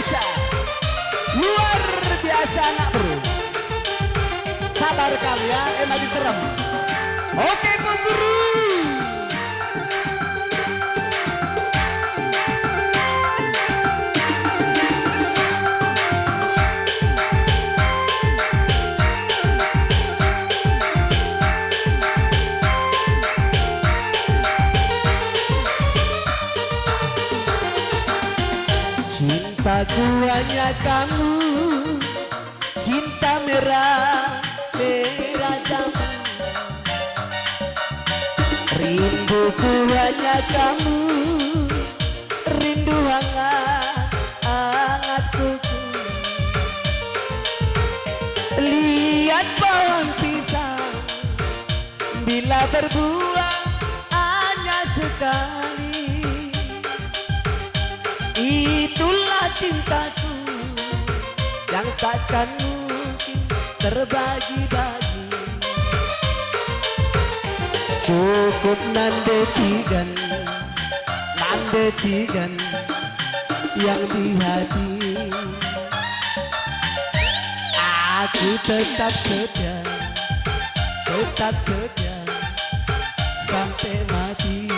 biasa. Luar biasa anak bro. Sabar kamu ya, emang diterem. Oke Kok Guru. Cintaku hanya kamu, cinta merah, merah jambu. Rinduku hanya kamu, rindu hangat, hangat kuku. Lihat pohon pisang, bila berbuah hanya sekali. Itulah cintaku yang takkan mungkin terbagi-bagi. Cukup nandetikan yang di hati. Aku tetap setia sampai mati.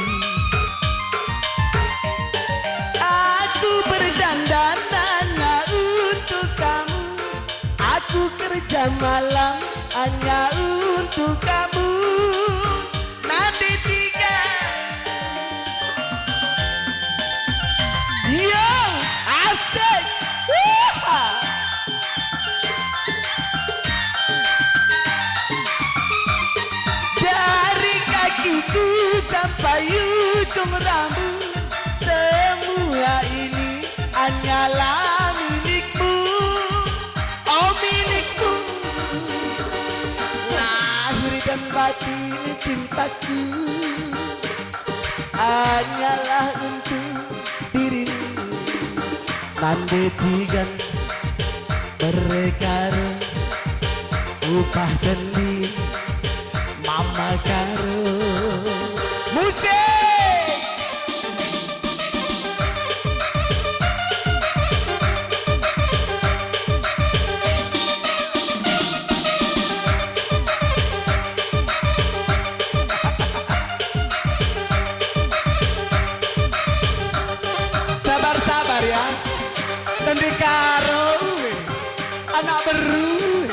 Aku berdandan hanya untuk kamu, aku kerja malam hanya untuk kamu. Nanti tiga, yo asik. Dari kakiku sampai ujung rambut, semua ini hanyalah milikmu, oh milikmu. Lahir dan batin cintaku hanyalah untuk dirimu. Nandetikan berkaro upah dendi mama karo musik. Sabar ya, nanti karo anak beru,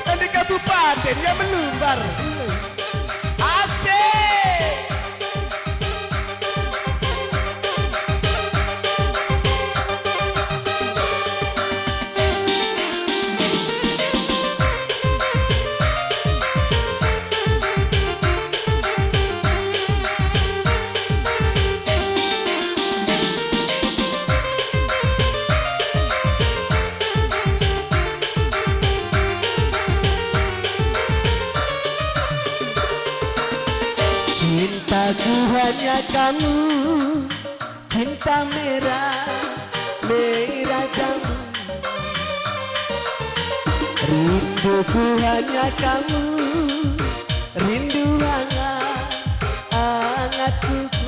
nanti kabupaten yang melumbar. Asik. Cintaku hanya kamu, cinta merah, merah jambu. Rinduku hanya kamu, rindu hangat, hangat kuku.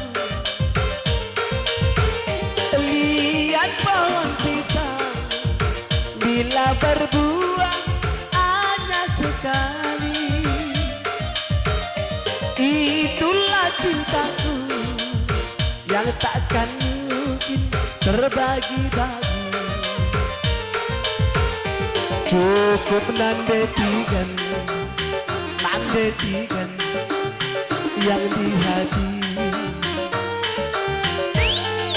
Lihat pohon pisang, bila berbuah hanya sekali. Itulah cintaku yang takkan mungkin terbagi-bagi. Cukup nandetikan yang di hati.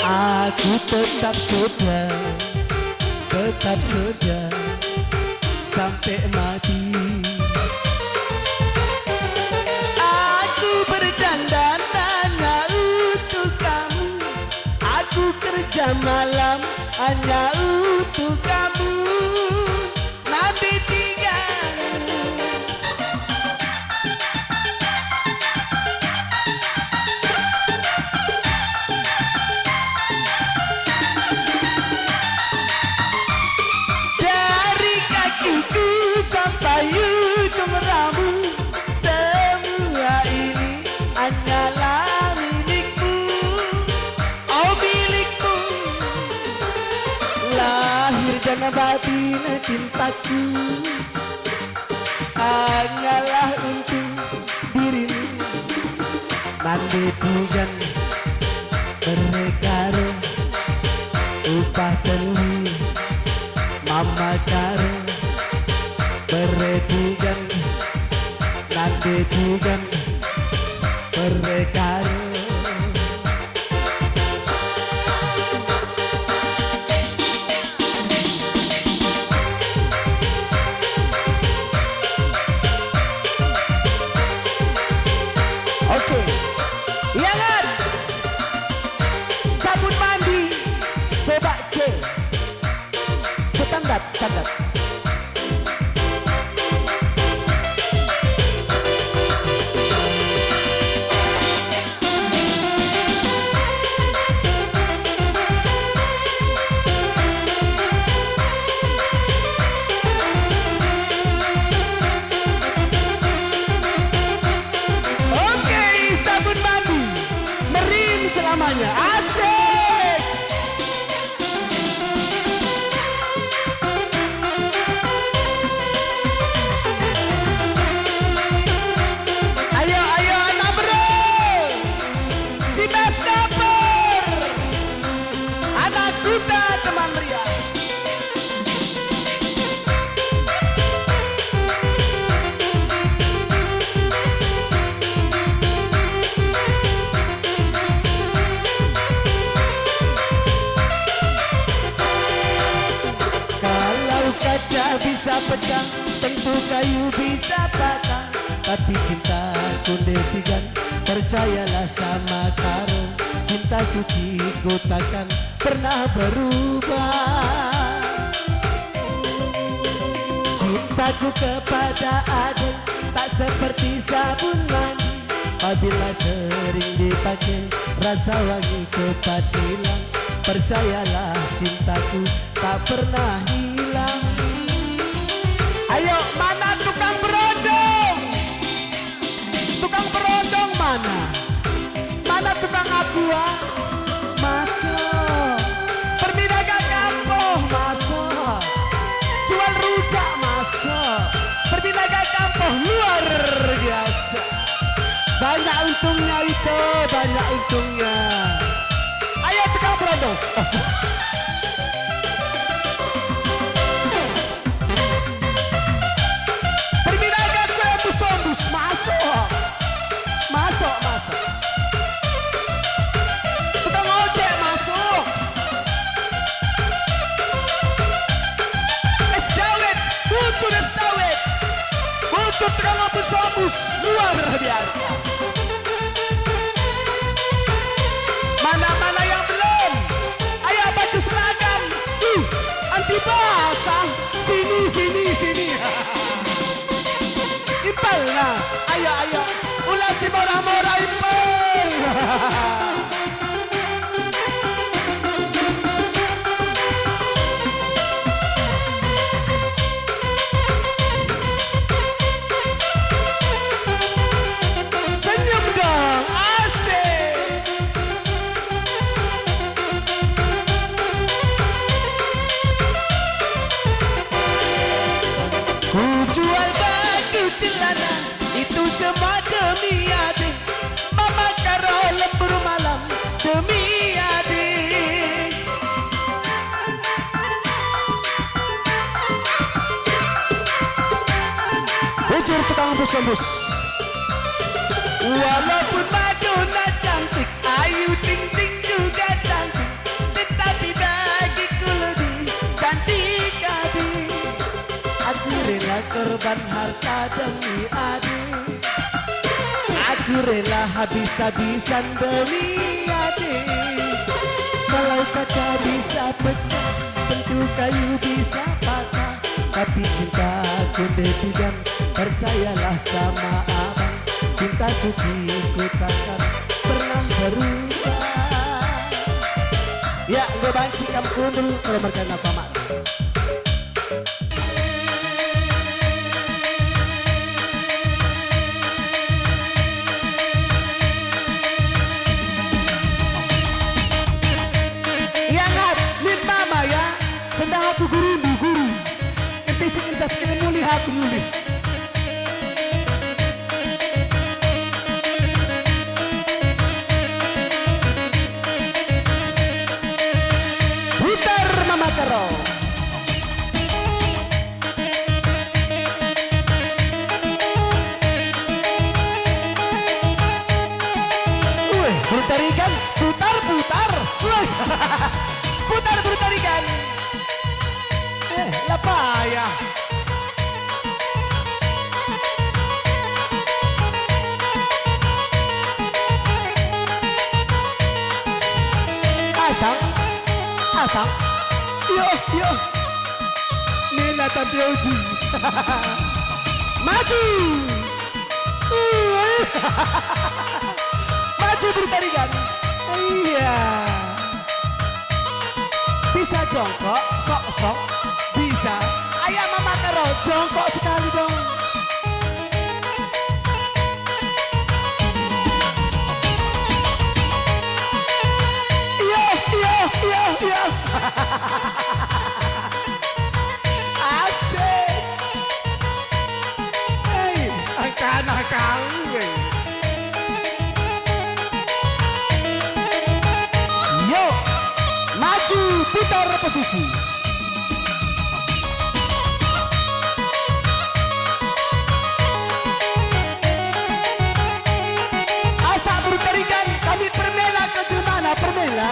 Aku tetap setia sampai mati. Berdandan hanya untuk kamu, aku kerja malam hanya untuk kamu. Nanti tiga, dari kakiku sampai ujung rambut, semua ini hanyalah milikmu, oh milikmu. karena babina cintaku hanyalah untuk dirimu. Mandi pujan berkaro upah teli mama karo berebugan nanti bukan berkaro. Oke, iya kan? Sabun mandi, coba C. Standar, standar. Selamanya asik. Ayo ayo anak bro, si Mas Dapur, anak kuda teman Ria. Kaca bisa pecah, tentu kayu bisa patah, tapi cintaku netigan, percayalah sama karo. Cinta suci ku takkan pernah berubah. Cintaku kepada adik tak seperti sabun mandi, apabila sering dipakai rasa wangi cepat hilang. Percayalah cintaku tak pernah hilang. Ayo mana tukang berondong? Tukang berondong mana? Mana tukang aqua? Masuk. Perniagaan kampung masuk. Jual rujak masuk. Perniagaan kampung luar biasa. Banyak untungnya itu, banyak untungnya. Ayo tukang berondong. Masuk, masuk, masuk. Tukang ojek masuk. Es dawet, butuh es dawet, butuh tukang mobil sobus luar biasa. Mana-mana yang belum? Ayo baju seragam, anti basah. Sini, sini, sini. Impel lah, ayo ayo, ulah si mora-mora impel. Senyum dong, asik. Ku jual celana itu semua demi adik, mama karo lembur malam demi adik. Bujur tukang bus-bus. Walaupun Madonna cantik, Ayu Ting Ting juga cantik, tetapi bagiku lebih cantik adik. Aku rela korban harta demi adik, aku rela habis-habisan demi adik. Kalau kaca bisa pecah, tentu kayu bisa patah, tapi cintaku netizen, percayalah sama abang. Cinta suci ku takkan pernah berubah. Ya, gue banci kamu kundul kalau mereka apa mak. Sedang aku gurundu aku nyuli. Putar Mama Karo. Putar ikan, putar. Putar ikan. Lapaya. Asang. Yo. Nila Tampioji. Maju. Maju bertarikan. Iya. Bisa jongkok, sok. Bisa. Ayah Mama Karo, jongkok sekali dong. Yo. Asik. Angkan. Yo, maju putar posisi. Asa bertarikan, kami permela ke mana permela.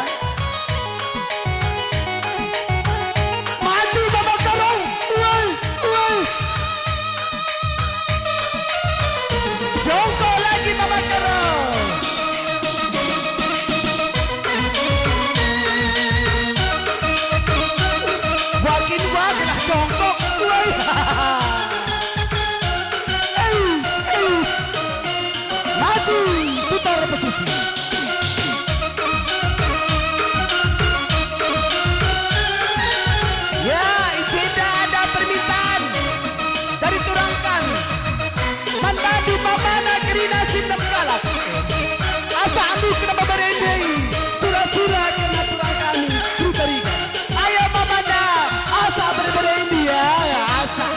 Maju Mama Karo. Woi. Jongkok lagi Mama Karo. Wakin lah jongkok. Woi. Maju putar posisi. Ya, Ijeda ada permintaan dari Turangkan. Mantandu Mamana Kerina Sindam Kalak. Asa andu kena berendei. Sura kena Turangkan. Turutarikan. Ayo Mamana. Asa berendei ya. Asa.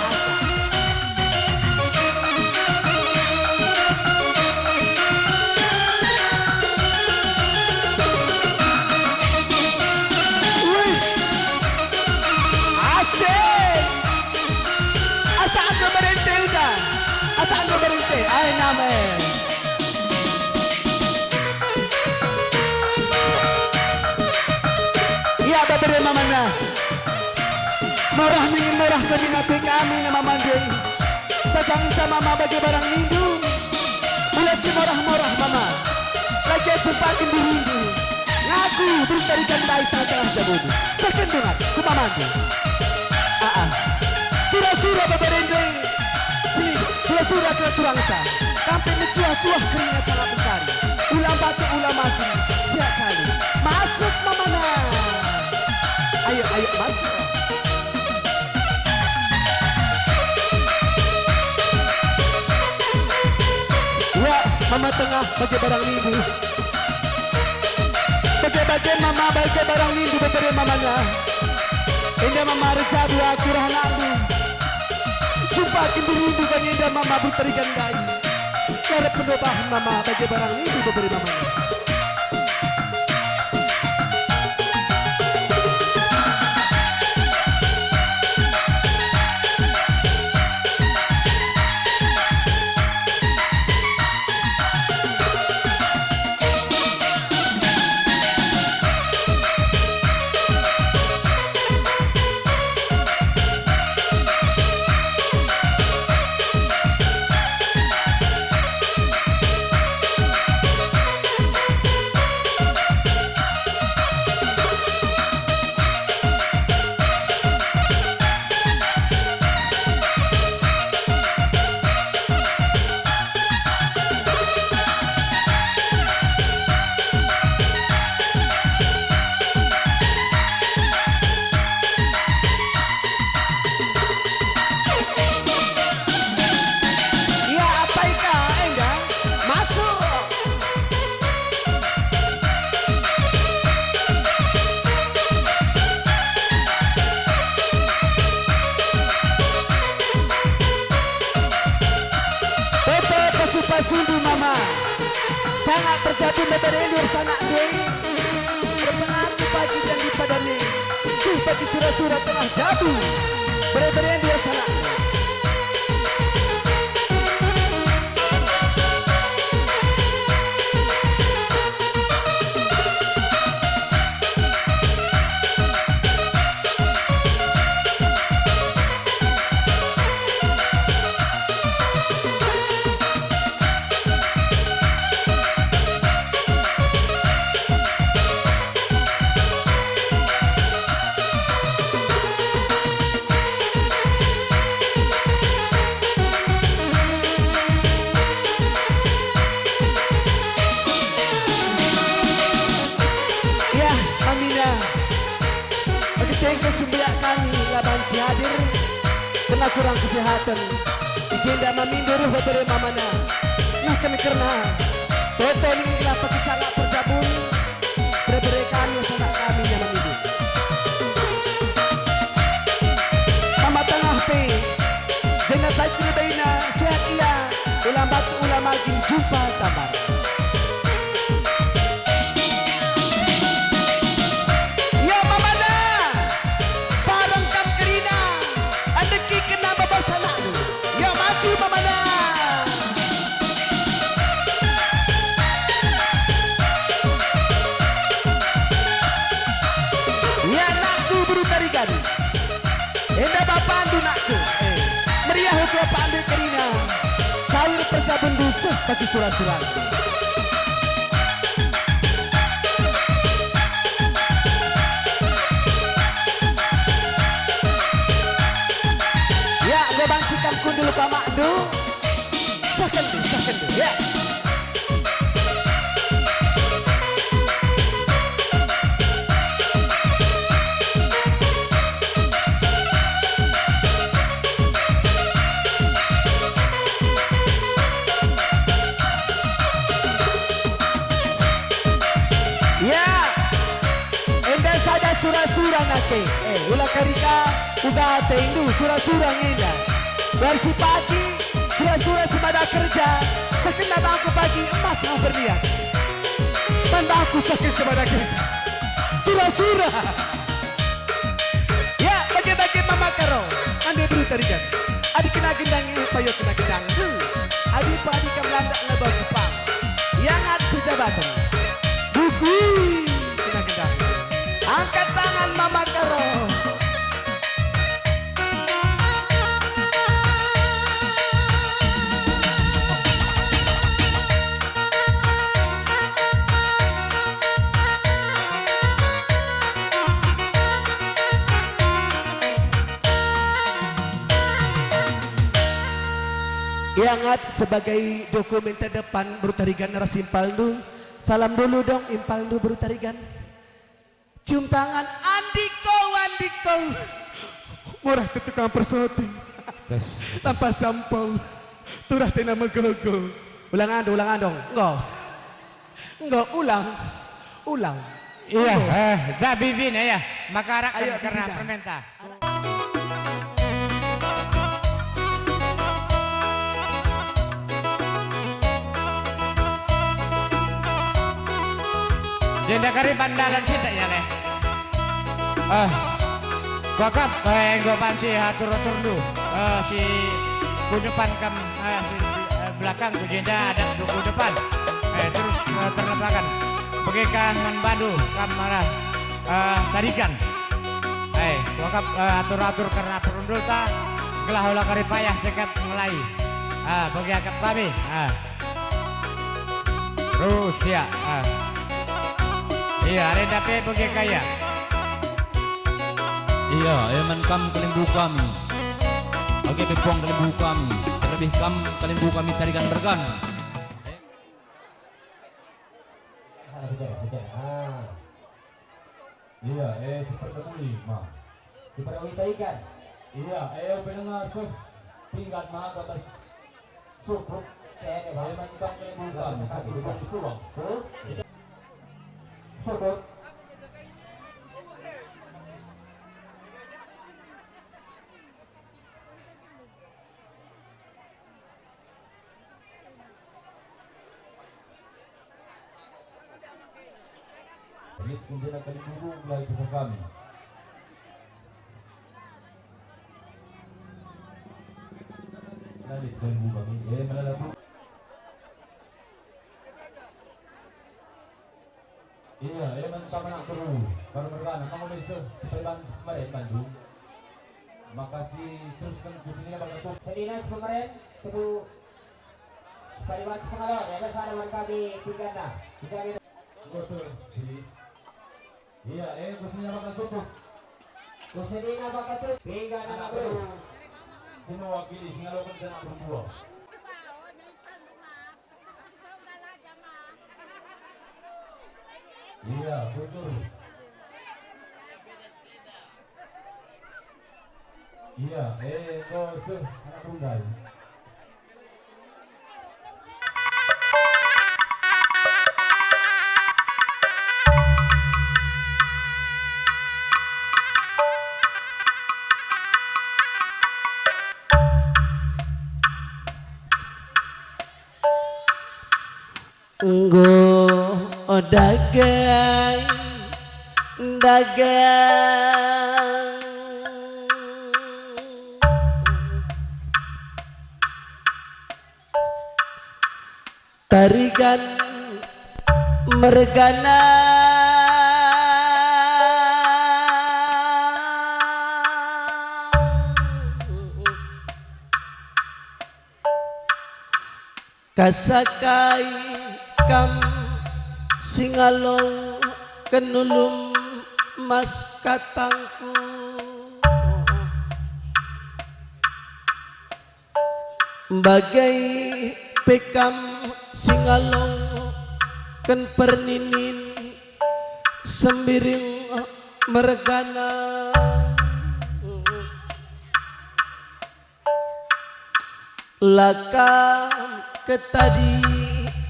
Asal berhenti, ay namin. Iya, babere Mamana. Murah kami nabi kami na mamandai. Sajang sa Mama bagi barang minggu. Mula si murah Mama. Lagi jumpakin di minggu. Ngaku bertarikan baik tengah jabudi. Sekendungan, kumamandi. Surah baberendai. Sini, surah ke Turangka. Sampai mencuah-cuah keringnya sangat mencari. Ulam batu, ulam mati. Siap sekali. Masuk Mamana. Ayo masuk. Ya, Mama tengah bagi barang minggu. Bagi Mama bagi barang minggu berbeda Mamanya. Ini Mama reja dua kurang nandu. Jumpa kindu bagi indah Mama berterikan gai. Cara pendobahan Mama bagi barang minggu berbeda Mamanya. pasundu mama. Sangat terjadi beberendir sangat doi. Berpengaku pagi janji padane. Suh bagi surah-surah tengah jadu. Beberendir sangat. Tengok sumbiak kami laban hadir kena kurang kesehatan izin dan memindur beberapa mamana nah kami karena toto ini kelapa sangat perjabun berberi kami sangat kami yang memindur mama tengah pe jenat baik kini sehat iya ulama jumpa kabar. Enda bapak andu nakku meriah hukum bapak ambil kerina cair perjabun dusah bagi surat-surat ya gue bangcikan kundul pak makdu sahkan dulu ya. Surah-surah nake, ulah karika udah tendu surah-surah ngenda. Versi pagi, surah-surah semada kerja, sekena bangku pagi emas mau berniat. Pandangku sakit semada kerja, surah-surah. Ya, bagi-bagi mama karo, ande beri tarikan. Adik kena gendang ini, payo kena gendang. Adik pak adik kemelanda ngebawa kupang. Yang ada sejabatan, buku kena gendang. Angkat tangan mama karo. Yang sebagai dokumen terdepan Brutarigan narasi Impaldu. Salam dulu dong Impaldu Brutarigan. Cium tangan Andiko murah ke tukang persoti tanpa sampel turah tena megogo ulang dong enggak ulang iya dah bibin ya makarak karena permenta jenda kari bandalan sih tak ya leh Wakap gue panci hatur-hatur dulu si ku depan kam si belakang ku jenda ada ku depan terus terlepakan bagaikan manbadu kam marah tarikan wakap atur-atur karena perundul ta gelah ulah kari payah sekat mulai bagi akap kami terus ya iya renda pe bagi kaya iya, eman kam kalimbu kami. Oke, bepuang kalimbu kami. Terlebih kam kalimbu kami tarikan bergan. Iya, seperti muli, ma. Seperti tarikan. Iya, penengah tingkat ma atas sukup. Eman kam kalimbu kami. Satu di pulang. Sukup. Sigit Kunjana Kalimbubung mulai bersama kami. Nalit Kalimbubung kami. Malalago. Iya, mantap anak kru. Baru mereka kamu bisa sepelan kemarin Bandung. Makasih teruskan ke sini Bang Datuk. Sedinas kemarin kebu Pariwan Sepengalor ya bersama dengan kami Tigana. Gosor sini. Iya, kursinya Bang Datuk. Kusedina bakatut Tigana Anak bro. kru. Sino wakili Singalokan dan anak berdua. Iya, betul. Iya, gosor anak Brunei. Nggo dagang tarigan mergana kasakai kam singalong kenulum mas katangku bagai pekam singalong ken perninin sembiring mergana lakam ketadi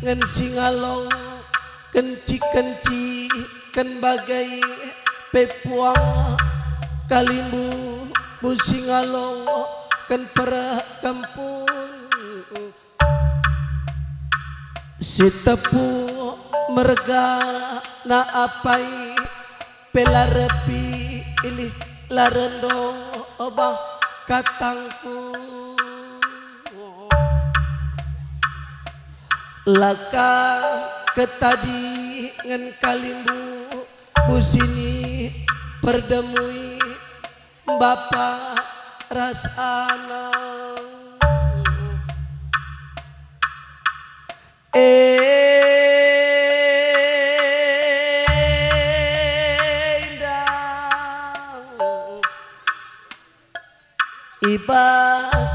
ngen singalong kenci ken bagai pepuang kalimbu bu singalong ken per kampung si tepu merga na apai pelarepi ilih larendo obah katangku laka ketadi ngen kalimbu busini perdemui bapak rasana ibas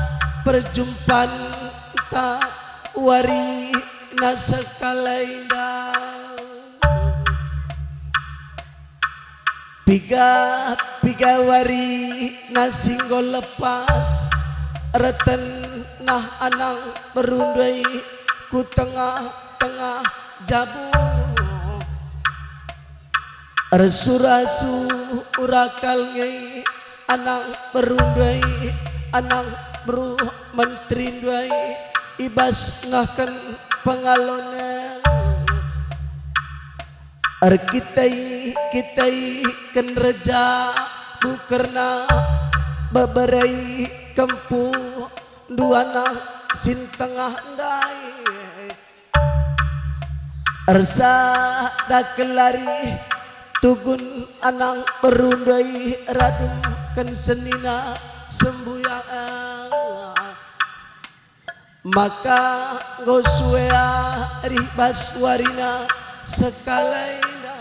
perjumpaan tak wari nasekalainda piga wari nasinggo lepas reten nah anang berundai ku tengah-tengah jabun resurasu urakal ngai anang berundai anang beru menterindai ibas ngahkan pengalona kitai ken reja bukerna beberai kempu duana sin tengah dai ersa dakelari tugun anang perundai radum ken senina sembuyaan maka gosuea ribas warina sekalaina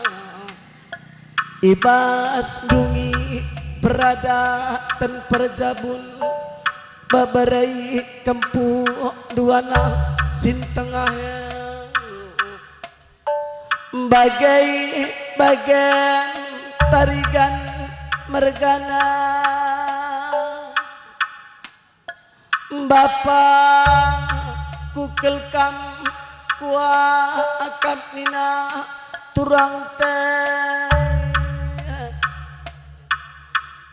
ibas dungi berada ten perjabun beberai kempu duana sin tengahnya bagai tarigan mergana Bapak kukelkam kuah akap nina turang teh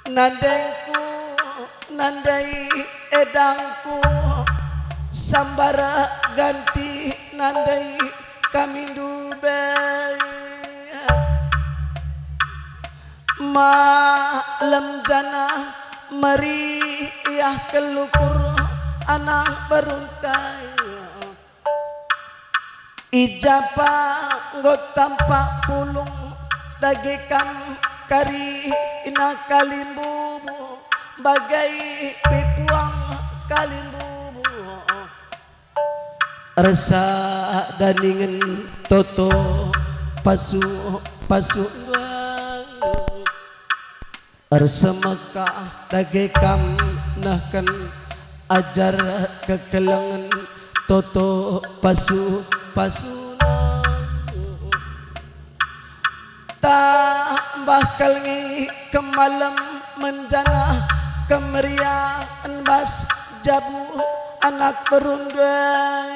nandengku nandai edangku sambara ganti nandai kami dubei malam jana meriah kelukur anak beruntai ijapa nggot tampak pulung dagikam kari ina kalimbubu bagai pipuang kalimbubu rasa daningin toto pasu Ersemekah dagekam nahkan ajar kekelangan toto pasu tak bakal ngi kemalam menjana kemeriahan bas jabu anak berundai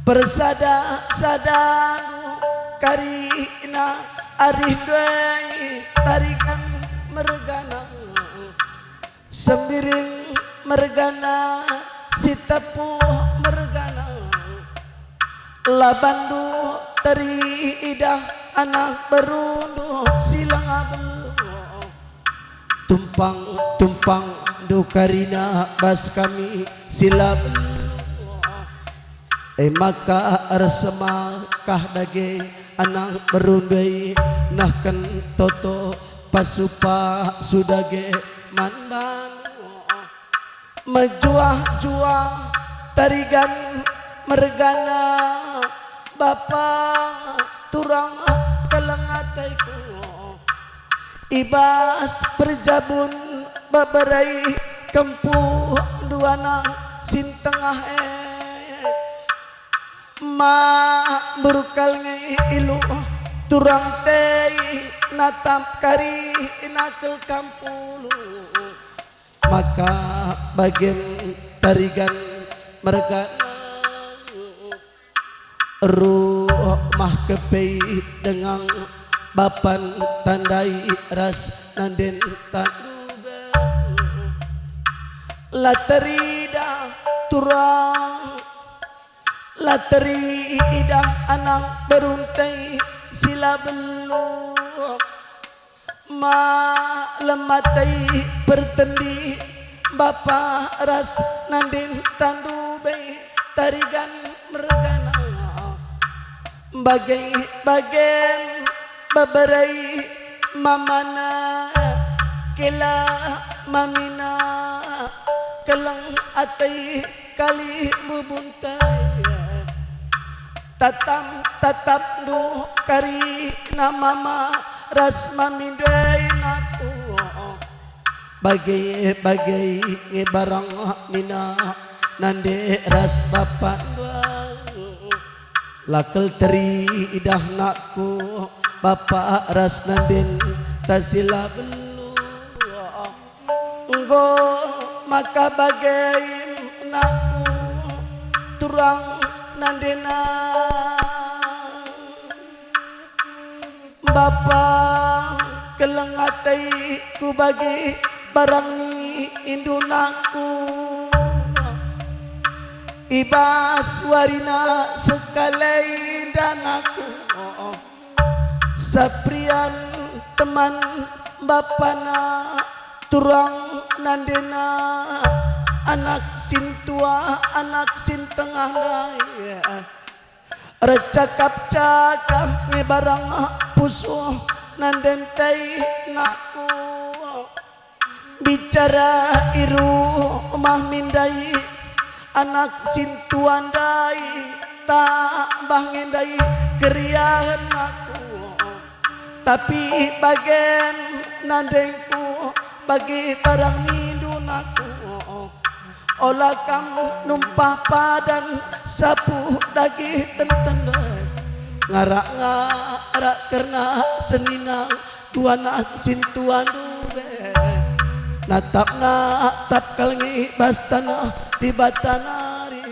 persada karina arih duai tarikan mergana sembiring mergana si tepuh mergana labandu teridah anak berunduh silang abel tumpang dukarina bas kami silabel maka arsemakah dage anak berundai nahkan toto pasupa sudage manban mejuah tarigan mergana bapa turang kalangataiku ibas perjabun babarai kempuh duana sintengah ma berukal ilu turang tei natap kari nakal kampulu maka bagian tarigan mergana rumah kepei dengan bapan tandai ras nanden tanduban laterida turang laterida anak beruntai sila belum malematai pertendi bapa ras nandin tandubai tarigan mergana bagai babarai mamana kela mamina kelang atai kali bubuntai tatap du kari namama ras mamindai naku bagai barang nina nande ras bapak lakal teri idah nakku bapak ras nandin tasila belu nggo maka bagai nakku turang nandina bapa kelengatai ku bagi barang ni indunaku ibas warina sekalai danaku saprian teman bapana turang nandina anak sintua anak sintengah daya recakap barang pusuh nandentai naku bicara iru mah mindai anak sintuan dai tak bangendai keriahan aku tapi bagian nandengku bagi barang nindun aku olah kamu numpah padan sapu dagi tentendai ngarak karena senina tuanak sintuan dube natap kalngi bastana di batanari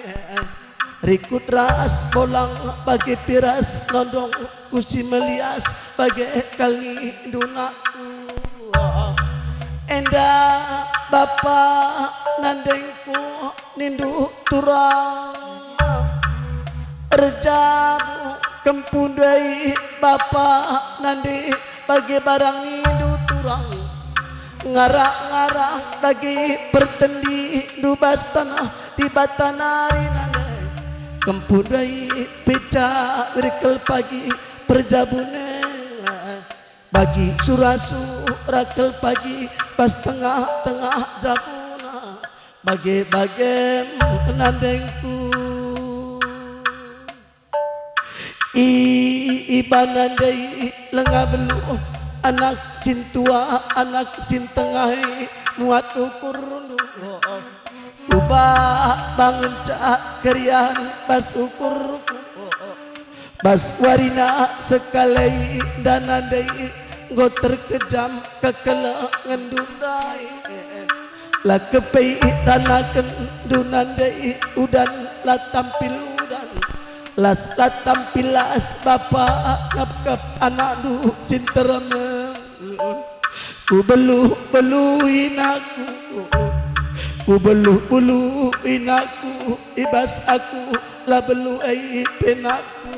rikut ras bolang bagi piras nondong kusi melias bagi kalngi dunaku enda bapa nandengku nindu turang rejamu kempundai bapa nandi bagi barang nindu turang ngarak-ngarak lagi pertendi dubas tanah di batanari nane kempudai peca rekel pagi perjabune bagi surasu rakel pagi pas tengah-tengah jabuna bagi-bagi nandengku ibanandai lengah belu anak sin tua anak sin tengah muat ukur ubah bangun cak kerian bas ukur bas warina sekali dan andai go terkejam kekelengan dundai la kepei danaken dunandai udan la tampil udan las la tampilas bapak ngap anak du sintereme ku beluhin aku ku beluhin aku ibas aku la belu ai penaku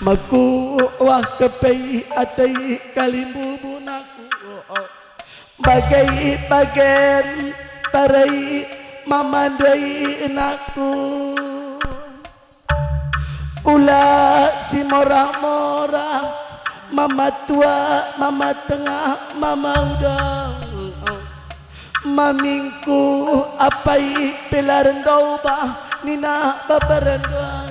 maku wah kepei atai kalimbu bunaku bagai bagen tarai mamandai naku ula si mora-mora mama tua mama tengah mama udang mamingku apai pelarendau bah nina babarendang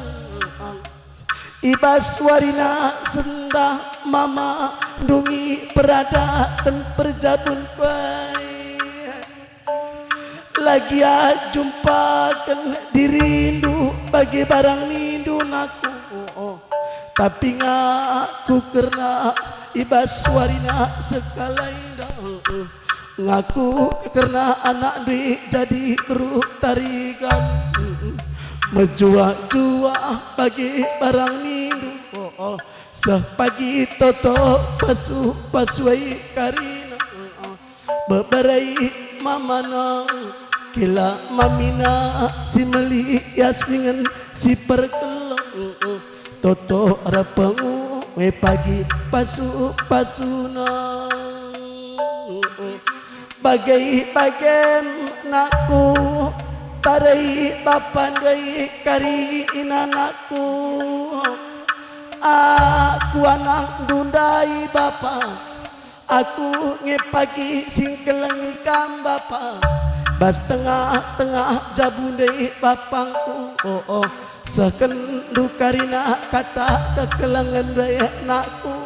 ibas warina sendah mama dungi perada dan perjabun pai lagi jumpakan dirindu bagi barang nindu naku tapi ngaku karena ibas warina sekalai ngaku karena anak di jadi ruh tarikan menjua-jua bagi barang nindu sepagi toto pasuai karina beberai mamana kila mamina si meli yasingan si perkelong toto rapengu pagi pasuna bagai naku tarai papandai kari inanakku aku anak dundai bapa aku ngepagi singkelengi kam bapa bas tengah-tengah jabundai bapangku sekendu karina kata kekelangan daya nakku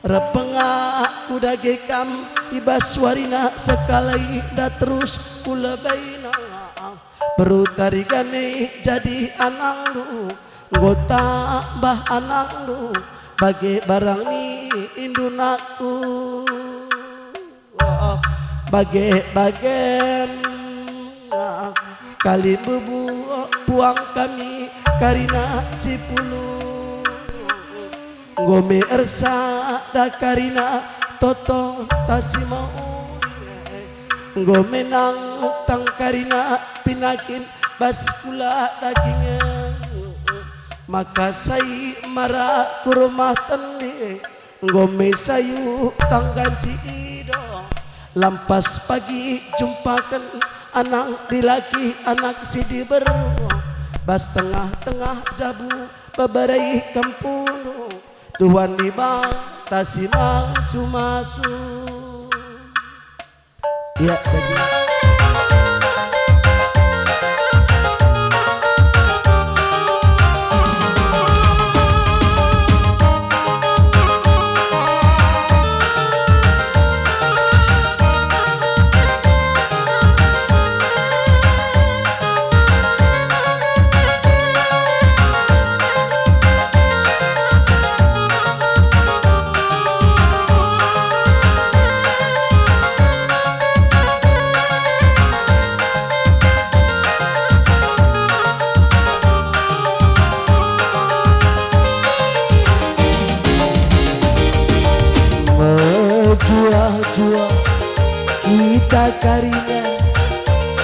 repengaku dagekam ibas warina sekali dah terus kula baina berutarigane jadi anak lu ngota bah anak lu bagi barang ni indunaku bagi kali bebu puang kami karina si pulu ngome ersa da karina toto tasimau ngome nang tang karina pinakin baskula dagingnya maka sai marah ku rumah tendi ngome sayu tangganci ido lampas pagi jumpakan anak dilaki anak sidi beru bas tengah-tengah jabu beberai kampung tuan di batasi masu ya jadi jua kita karina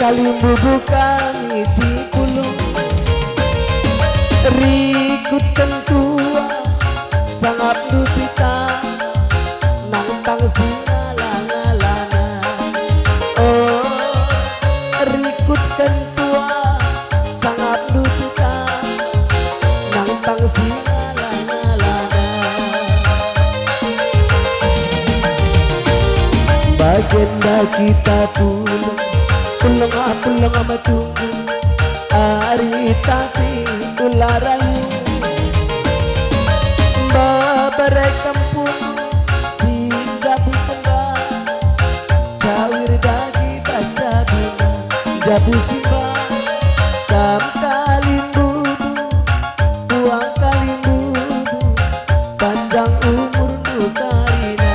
kalimbu bukan isi kulung rikut kentua sangat dupita singalang-alana. Oh, rikut kentua sangat dutuka nang tang singalang-alana. Bagenda kita pulang ama tunggu ari tapi ularayu babare kampung singgah bukenda cawir dagi tas jabuna jabu simba kam kalimbudu buang kalimbudu panjang umur nukarina.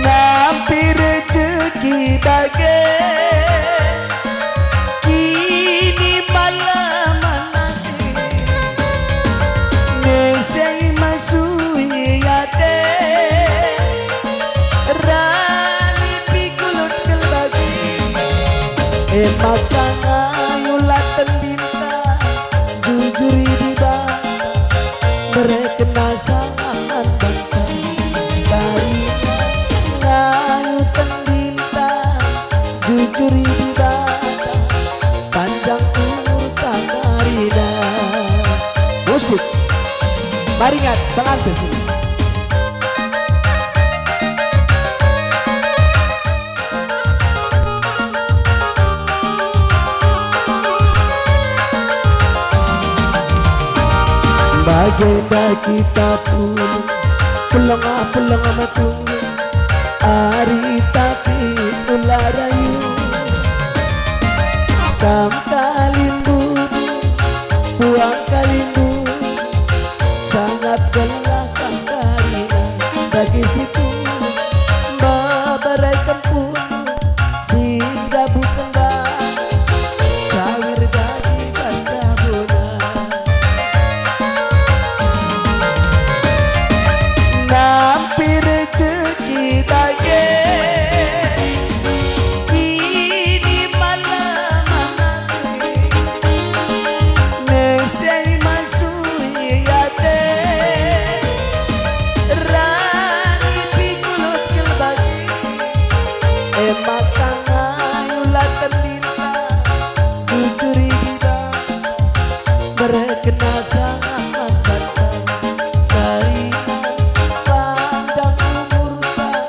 Nampi rezeki bage kini malam nanti nesei masui yate rani pikulut kelbagi makan ayulatan dinta jujuri diba merekena sangat bantang dari ngayutan dinta jujuri diba panjang umur takarina. Musik maringat pengantin sini. Bagenda kita pulang ama tunggu ari tapi ularayu kam kalimbudu buang kalimbudu sangat gelakang karina bagi situ babarai kempun singgah bukenda cawir dagi gandabuna. Nampi rezeki bage kini malam nanti nesei masui yate rani pikulut kelbagi makan ayulatan dinta jujuri diba merekena sangat bantang karina panjang umur tak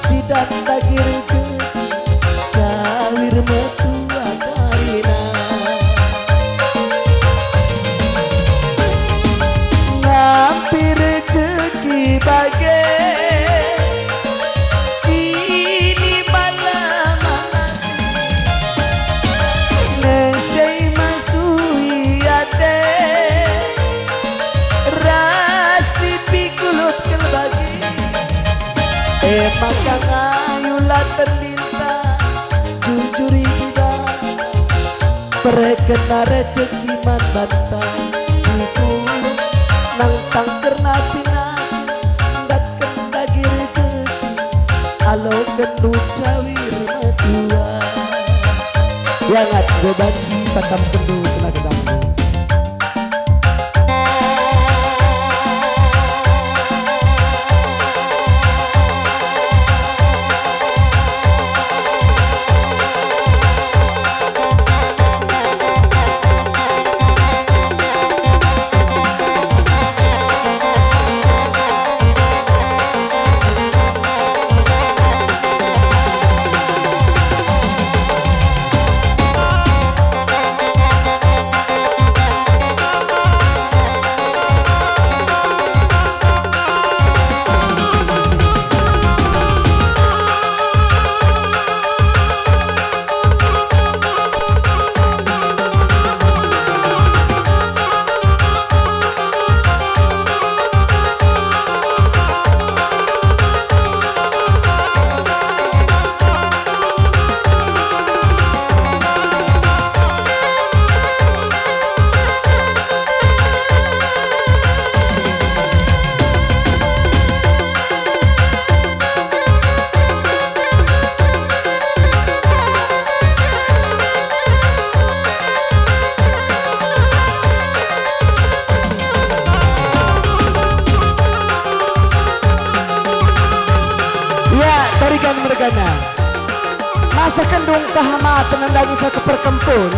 sidat lagi rezeki cawir metua karina. Nampi rezeki bage kini malam nesei masui ate rasti pikulut kelbagi makan ayulatan dinta jujuri diba perekena rezeki man bantang siku nang tangkerna pina ndak kendagi rezeki alo gendu cawir metua yangat go banci patam kendu kena gedang. terikan mergana. Masa kendung kehamatan nandangi sa keperkempun.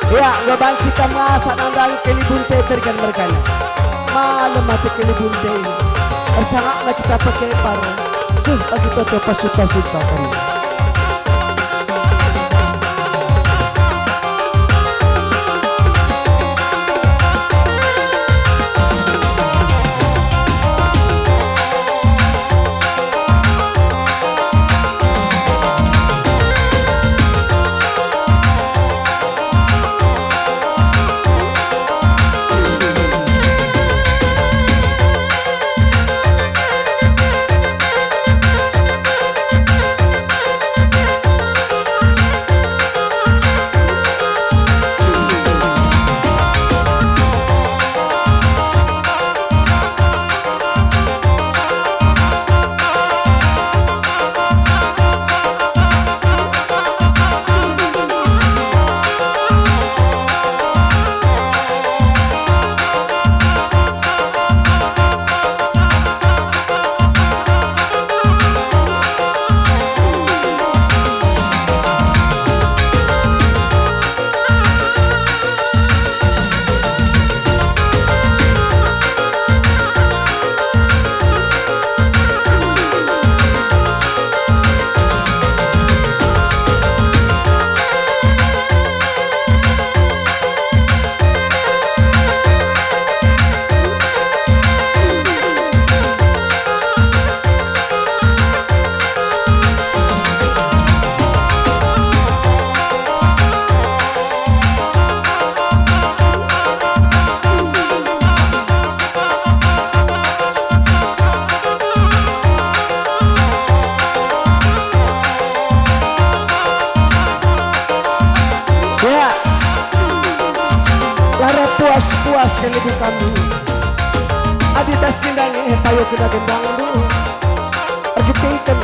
Ya, gak banci kamasa nandangi kelibun te terikan mergana. Malam mati kelibun te. Bersangak na kita pakai para. Pagi toto pasuta-suta kami. Puas-puas kan ibu kami adi das kendang payo kena gendang du argitikan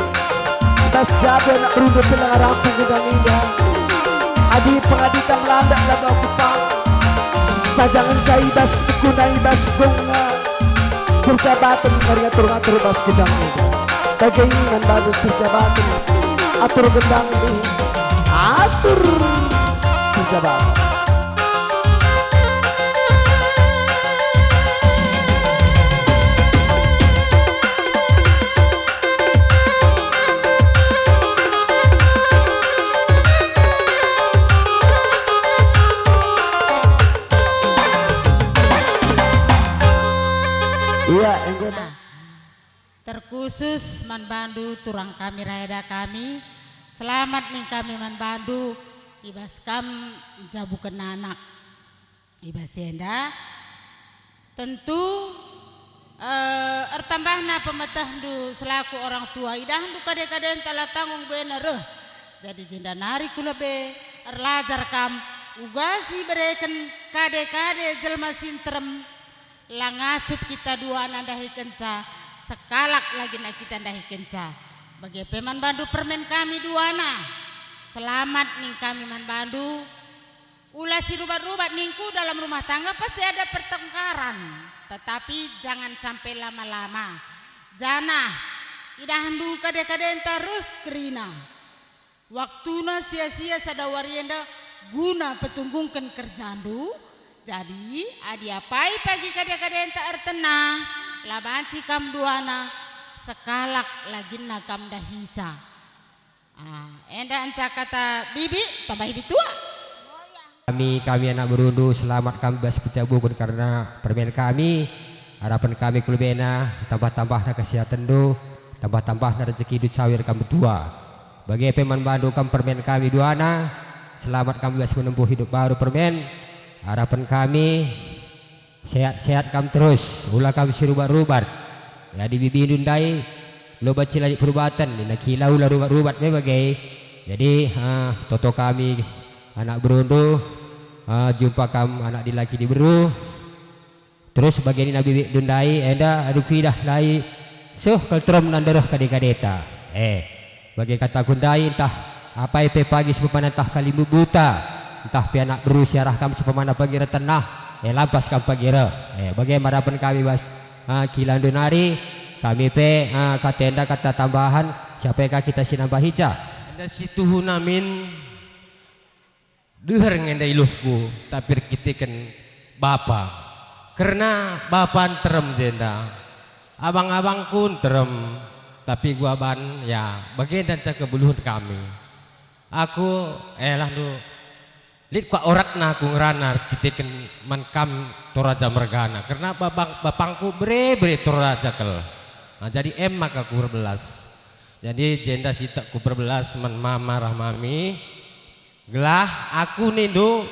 das jabe nak rundu pelang rampung gendang indah adi pengadikan landak laga kupang sajangan cai bas kunai bas bunga perjabatan karya ngatur bas gendang indah bagaimana bagus perjabatan atur gendang du atur perjabatan. Iya, Nah, terkhusus Man Bandu turang kami raida kami selamat nih kami Man Bandu ibas kam jabu kenanak ibas enda tentu ertambahna pemetah du selaku orang tua idah du kade-kade telah tanggung bener jadi jenda nari kula be erlajar kam ugasi bereken kade-kade jelma sintrem langasup kita dua nandahi kenca sekalak lagi nak kita nandahi kenca bagi peman Bandu permen kami dua na selamat nih kami Man Bandu ulah si rubat-rubat ningku dalam rumah tangga pasti ada pertengkaran tetapi jangan sampai lama-lama jana idah handu kade-kade entar kerina waktuna sia-sia sadawarienda guna petunggungkan kerjandu. Jadi adi apai pagi kada-kada enta ertenah labanci kam duana sekalak lagi nakam dahica. Enda anca kata bibi tambah bibi tua. Kami anak berundu selamat kami bas pecabukun karena permen kami harapan kami kulbena tambah-tambah na kesehatan do tambah-tambah na rezeki du cawir kami tua. Bagi peman Bandu kam permen kami duana selamat kami bas menempuh hidup baru permen. Harapan kami sehat-sehat kami terus ulah kami sirubat-rubat ya di bibi dundai lo baca lagi perubatan nak kilau ulah rubat-rubat mebagai jadi toto kami anak berundu jumpa kami anak di laki di beru terus bagian ini bibi dundai enda adu kidah lai kaltrom nandaroh kadeka-deta bagi kata kundai entah apa ipe pagi sepemana entah kalimu buta entah pianak berusia rah kami sepemana pagi tenah lampas kami pagi bagaimana pun kami bas kilan dunari kami pe katenda kata tambahan siapakah kita sinambah hica anda situhu namin deher ngendai luhku tapi kita kan bapa karena bapan terem jenda abang-abang kun terem tapi gua ban ya bagian dan kebuluhan kami aku lah lu lid kwa orat na aku ngeranar kita kan mankam toraja mergana karena bapangku bre toraja kel nah, jadi maka ku berbelas jadi jenda sita ku berbelas man mama rahmami gelah aku nindu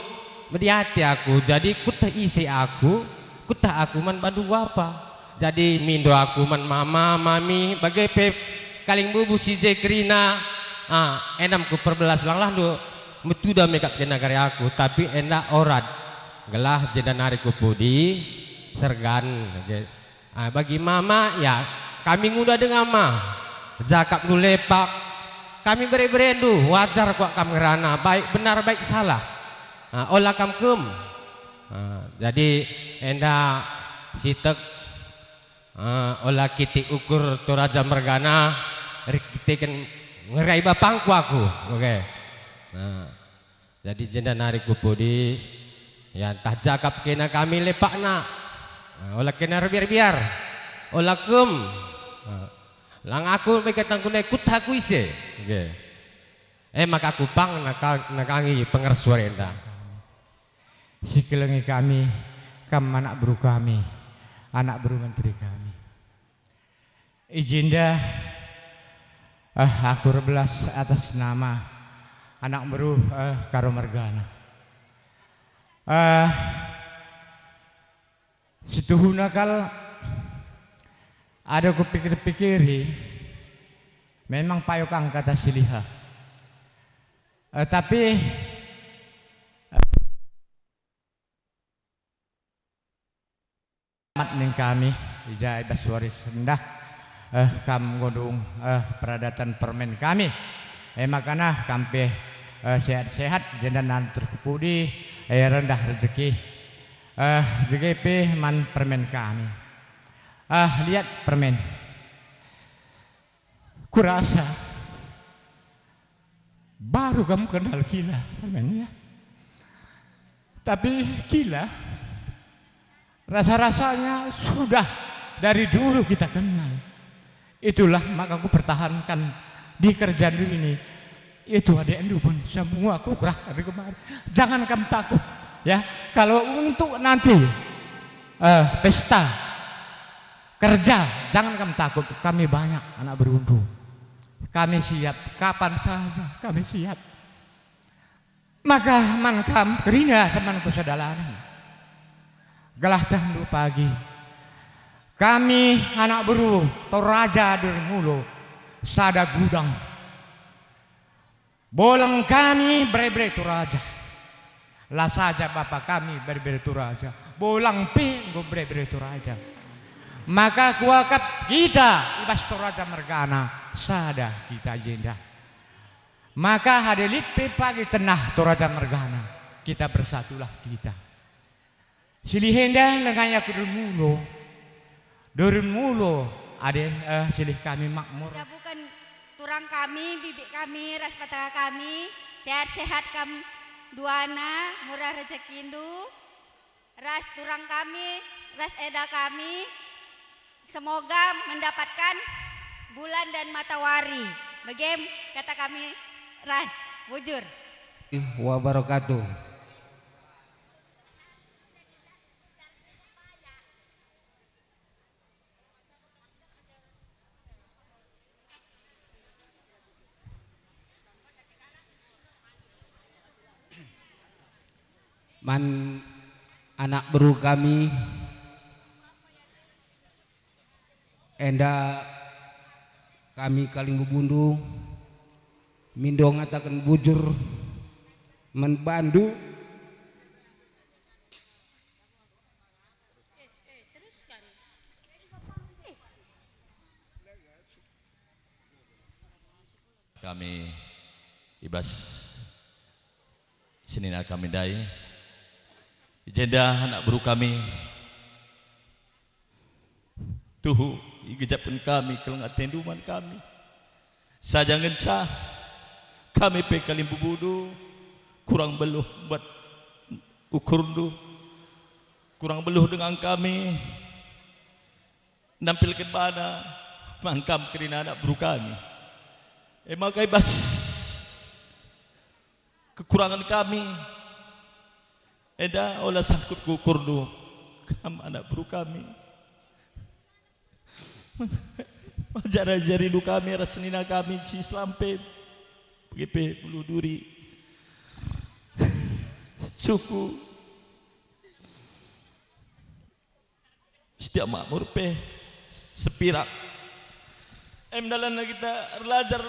mediati aku jadi kutah isi aku kutah aku man badu apa jadi mindo aku man mama mami bagai pep kaling bubu si zekrina enam ku perbelas langlah do metuda mekap jena kari aku tapi endak orad gelah jeda nari ku pudi sergan bagi mama ya kami nguda dengan mama zakap nu lepak kami berendu wajar kok kami ngerana baik benar baik salah olah kam kem jadi endak sitek olah kita ukur toraja mergana kita kan ngerai bapangku aku oke. Nah, jadi jenda nari kupudi ya entah jakap kena kami lepak nak olah kena biar olah kem lang aku berkata kunai kutah ku ise okay. Maka aku pang nakangi pengersuar enda Sikelengi kami kam anak buru kami anak buru menteri kami izinda aku rebelas atas nama anak buru karo mergana situhuna kal ada ku pikir-pikiri memang payok angkata siliha tapi ning kami ijai baswari sendah kam godung peradatan permen kami makana kampe sehat-sehat jendanan terkepudi rendah rezeki DGP man permen kami lihat permen kurasa baru kamu kenal gila permennya tapi gila rasa-rasanya sudah dari dulu kita kenal. Itulah maka aku pertahankan di kerjaan ini. Itu ada endu pun semua aku kerah dari kemarin. Jangan kamu takut ya. Kalau untuk nanti pesta kerja jangan kamu takut. Kami banyak anak beruntung. Kami siap kapan saja kami siap. Maka mankam kerina temanku sedalanan. Gelah tandu pagi kami anak beru Toraja dari mulu sada gudang bolang kami bre-bre Toraja lah saja bapak kami bre-bre Toraja bolang pi go bre-bre Toraja maka kuakap kita ibas Toraja mergana sada kita jenda maka hadelit pi pagi tenah Toraja mergana kita bersatulah kita silihenda lenganya durun mulo ade silih kami makmur bukan turang kami bibik kami ras pataka kami sehat-sehat kam duana murah rezekindu ras turang kami ras eda kami semoga mendapatkan bulan dan matahari bagem kata kami ras bujur wabarakatuh. Man anak beru kami enda kami kaling bundu mindo ngatakan bujur menbandu kami ibas sinina kami dai jenda anak beru kami tuh igejapkan kami kelengat tenduman kami Saja ngencah kami pe kalimbu budu kurang beluh buat ukur du, kurang beluh dengan kami nampilkan mana mangkam kerina anak buru kami. Makai bas kekurangan kami eda olah sangkut kukur du kam anak buru kami. Jari-jari lu kami rasnina kami si slampe begitu bulu duri suku setiap makmur pe sepirak dalam kita belajar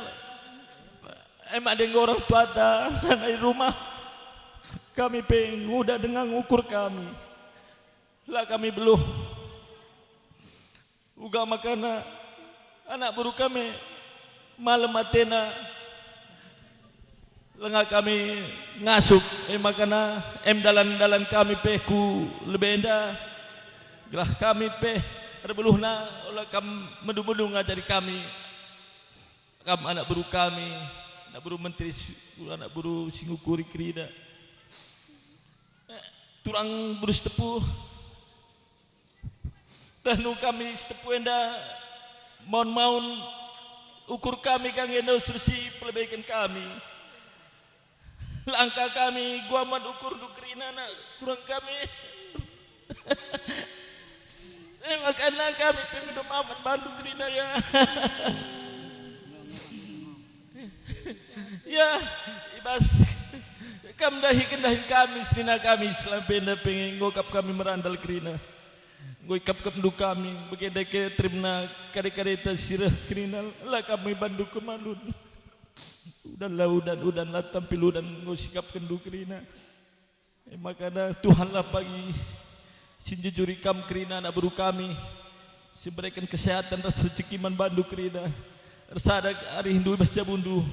ada orang tua di rumah kami pe udah dengan ukur kami lah kami belum uga makana anak buru kami malam matena lengah kami ngasuk makana dalan kami pe ku lebih endah gelah kami pe rebeluhna olah kam medu-medu ngajari kami anak buru kami anak buru menteri anak buru singukuri krida turang buru setepuh tanu kami setepuh endah maun ukur kami kang endo sursi pelebaikan kami langkah kami gua man ukur dukrina nak kurang kami makanya kami pengen maman bantu krina ya ya ibas kam dahi kendahin kami serina kami selama pengen ngokap kami merandal krina Goi kap du kami begitu ke trimna kade-kade tasirah kriminal lah kami bandu kemalun udan lah tampil udan ngosikap kendu krina makana Tuhan lah bagi sinjujuri kam krina anak buru kami seberikan kesehatan rasa rezeki man bandu krina resada hari Hindu basja bundu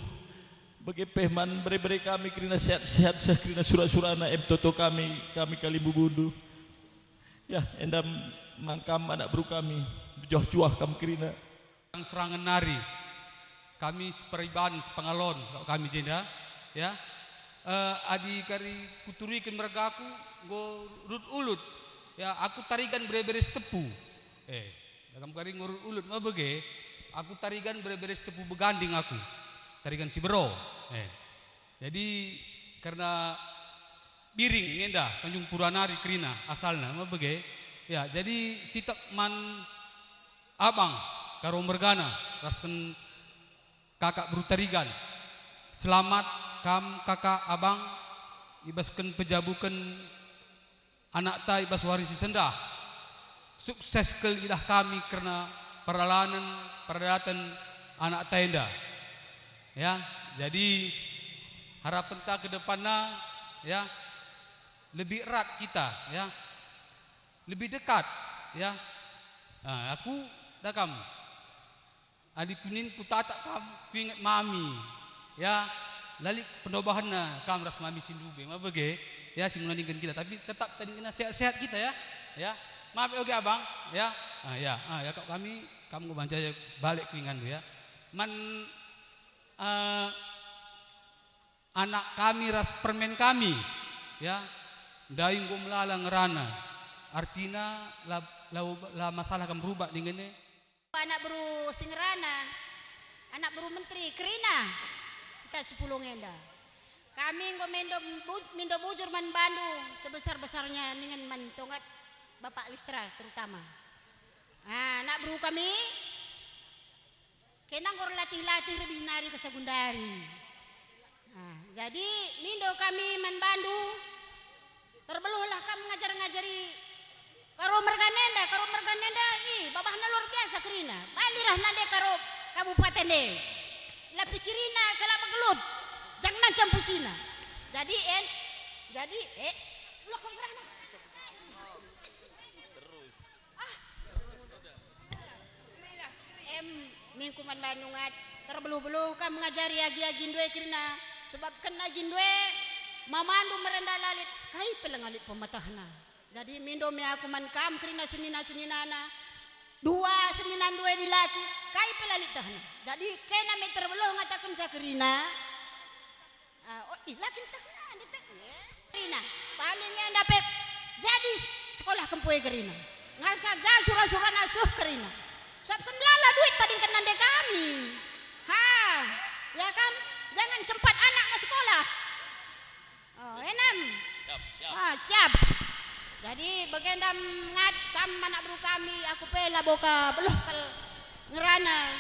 bagi pehman beri kami krina sehat krina surah-surana toto kami kali bubudu ya endam mangkam anak buru kami juah kam krina serangan nari kami seperiban sepengalon kami jenda ya adi kari kuturikan mereka aku go rut ulut ya aku tarikan bere-bere setepu dalam kari ngurut ulut mah bege aku tarikan bere-bere setepu beganding aku tarikan si bro jadi karena biring ngenda Tanjung Puranari krina asalna mah bege ya jadi sitak man abang karo mergana rasken kakak berutarigan selamat kam kakak abang ibasken pejabukan anak ta ibas warisi sendah sukses ke idah kami karena peralatan anak tenda ya jadi harapan ta ke depannya ya lebih erat kita ya lebih dekat ya nah, aku dah kamu adik kunin ku tatak kamu ku ingat mami ya lalik pendobahanna kamu ras mami sindube mah bege ya si menandingkan kita tapi tetap tadi kena sehat-sehat kita ya maaf oke abang ya ya kau kami kamu banca balik ku ingat ya man anak kami ras permen kami ya daing go melala ngerana artinya la masalah kan berubah dengan ini anak buru singerana anak buru menteri krina kita 10 ngenda kami ngo mindo bujur man Bandung sebesar-besarnya dengan man tongat Bapak Listra terutama anak buru kami kenang gor latih-latih lebih nari ke sekundari jadi mindo kami man Bandung terbeluhlah kami ngajar-ngajari karo merganenda babahna luar biasa kerina balirah nade karo kabupaten de la pikirina kala magelut jangan campusina jadi ulah kau ngerana mingkuman Bandungat terbeluh-beluh kam ngajari agi-agi due kerina sebab kena gindue mamandu merendah lalit kai pelengalit pematahna jadi mindo me aku man kam kerina senina-seninana dua seninan dua dilaki kai pelalit dah. Jadi kena meter beloh ngatakan saya Rina. Oh, lakin tah Rina. Palingnya dapat jadi sekolah kempoe Rina. Ngasa ja surah-surah nasuh Rina. Sabkan lala duit tadi kena de kami. Ya kan? Jangan sempat anak ke sekolah. Oh, enam. Siap. Jadi bagendam ngat kam anak bro kami aku pela boka beluh kal ngerana.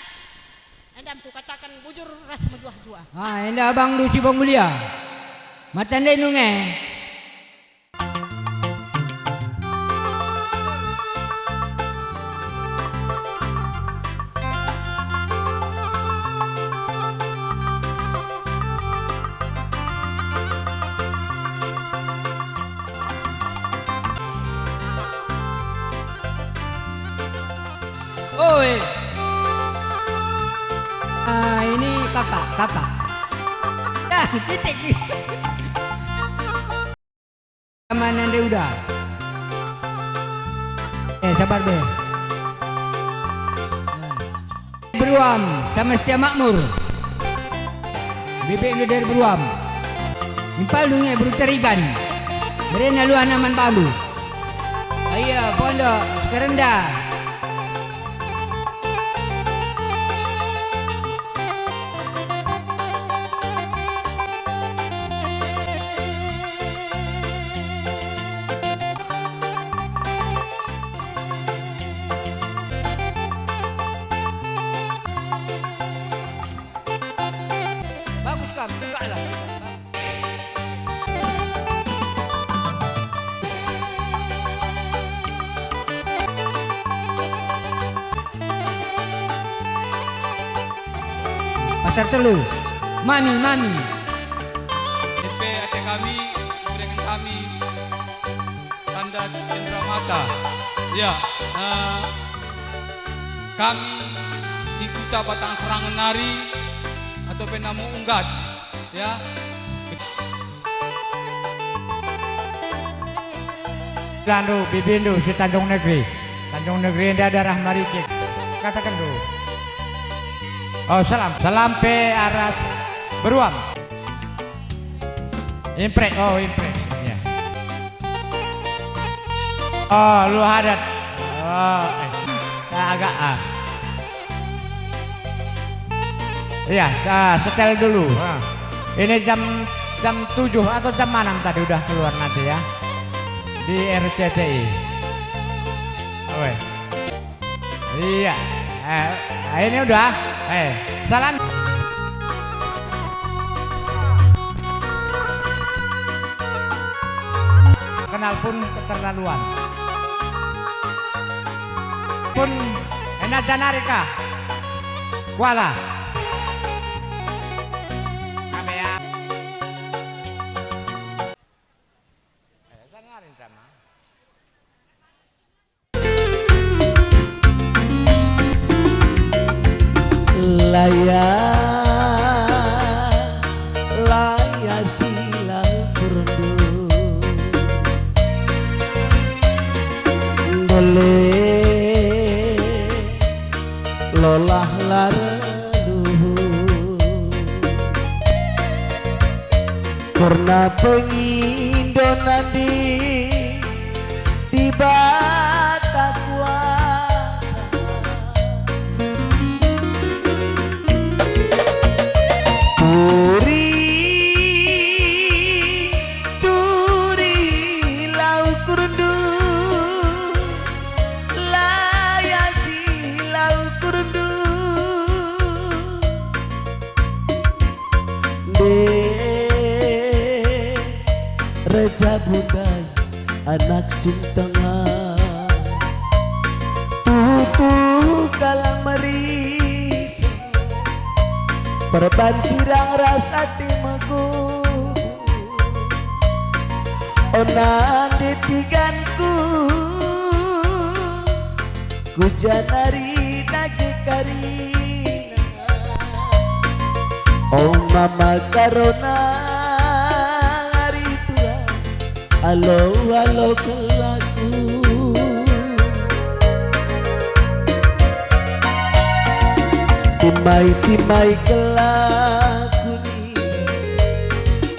Endam ku katakan bujur ras mejuah-juah. Enda abang du Cibong Mulia. Matandai nunge. Oi. Ini kakak. Dah, titik. Mana dia udah? Sabar be. Beruam sama Setia Makmur. Bebek lu dari Beruam. Impal dunia berutarigan. Merena lu hanaman balu. Ayo pondok kerendah. Pasar Telu, mami. DP ate kami, berikan kami tanda cendramata. Ya, kami di Kuta Batang Serangan Nari atau penamu unggas, ya. Landu, Bibindu, si Tanjung Negeri ini daerah Marikik. Katakan dulu. Oh salam pe aras Beruam. Impres. Ya. Oh lu hadat. Oh agak Iya, setel dulu. Ini jam 7 atau jam 6 tadi udah keluar nanti ya. Di RCTI. Oh, iya. Ini udah. Salam. Kenal pun keterlaluan. Pun enak Janarika. Kuala. Layas silang kurdu Dole lolah lareduh Karena pengindonan di bata kuasa Turi lau kurdu Layasi lau kurdu Reja budaya anak sintengah Tutu kalang meris Perban sirang rasa timeku Onan ditiganku Kujanari nagi karina Oh mama karona Aritua Alo kelaku timai-timai kelakuni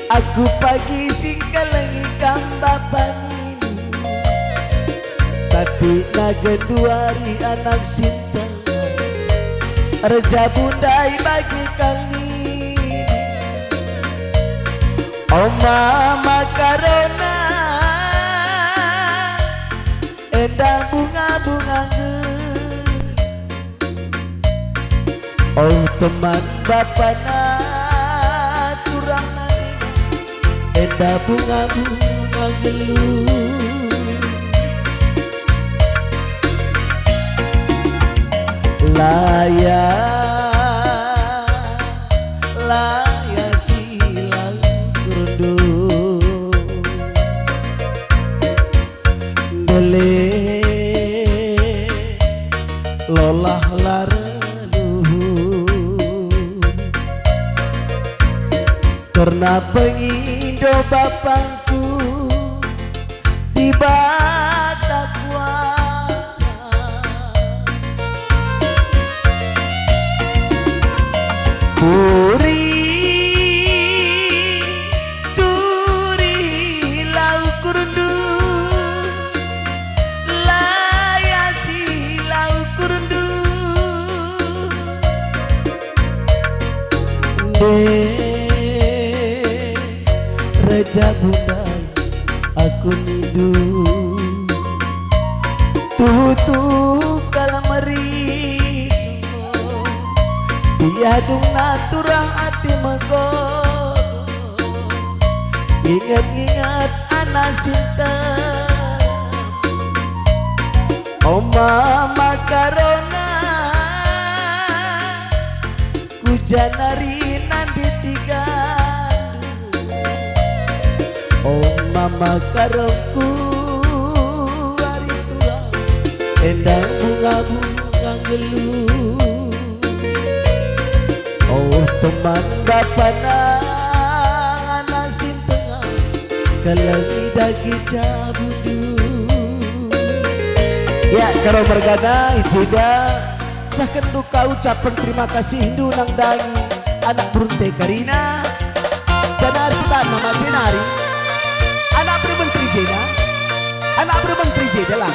aku pagi sing kalengi kambapani tapi nageduari anak sinta reja bundai bagi kami oma makarona endah bunga-bunga oh teman bapana kurang nani endah bunga-bunga geluh layas silang kurdu dele lolah lareluh karena pengindo bapangku di batak kuasa turi lau kurundu layasi lau kurundu reja bundai aku nindu tuh kalamari biadung naturang hati mego ingat-ingat anak sinta oma makarona kujanari nanti tiga oma makarongku hari tua endang bunga-bunga geluh oh teman bapana anak sintenga kalangi dagi cabudu ya karo mergana ijeda saken duka ucapan terima kasih hindu nang dangi anak berunte karina janar setan mama jenari anak bermenteri jeda anak bermenteri jeda lah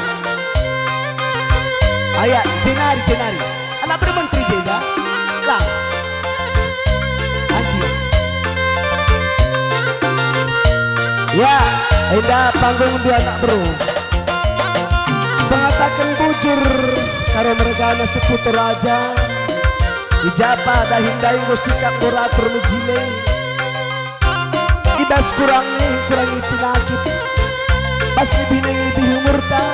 ayat jenari anak bermenteri jeda lah ya, indah panggung dua anak bro mengatakan bujur karo mereka nasti putu raja ijapa dah hindai musikap kuratur mujile ibas kurangi penyakit pas lebih umurta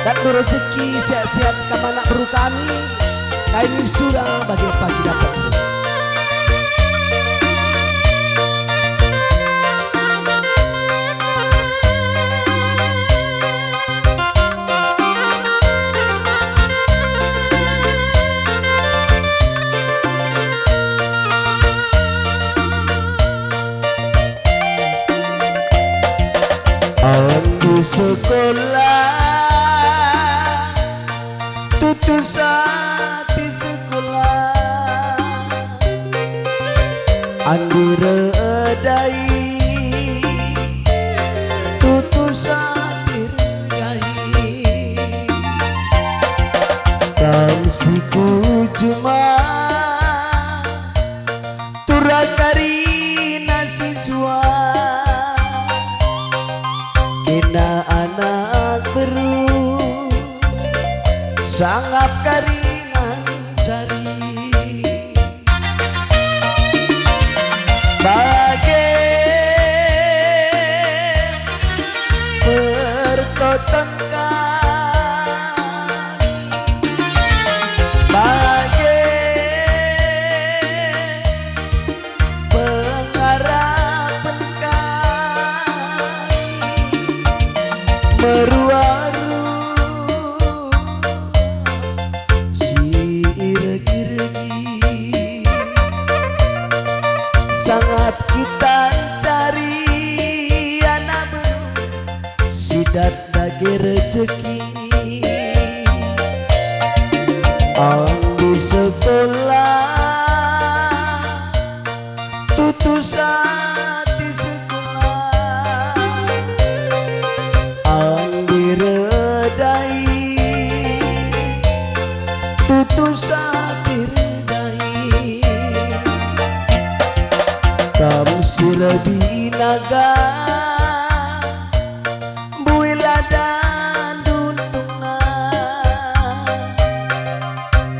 dan berrezeki sehat-sehat kama anak bro kami kaini surah bagi pagi dapat di sekolah tutus di sekolah andi redai tutus diredai kam siku cuma turakari siswa kena anak beru sangat karingan cari bagai pertoton bagai pengharapan meruaru si iregi sangat kita cari anak baru sidat dagi rezeki di sekolah tutus ati sekolah angdiredai tutus ati redai kamu sirebinaga builadan duntungna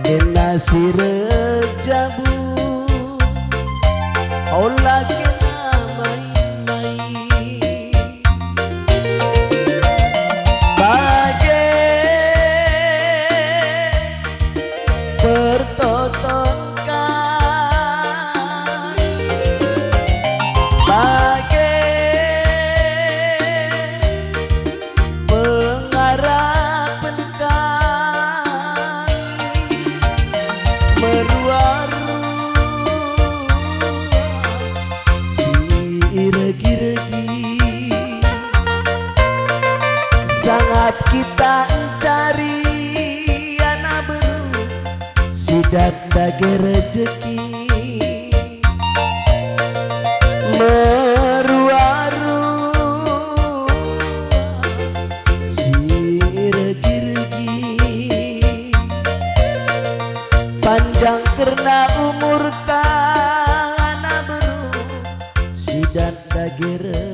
enasi rejabu olah kena main-main bagai pertotonkan bagai pengharapankan meruaru regi-regi sangat kita cari anak baru sidat dage rezeki meruaru si regi-regi panjang karena umur ka anak baru sidat dage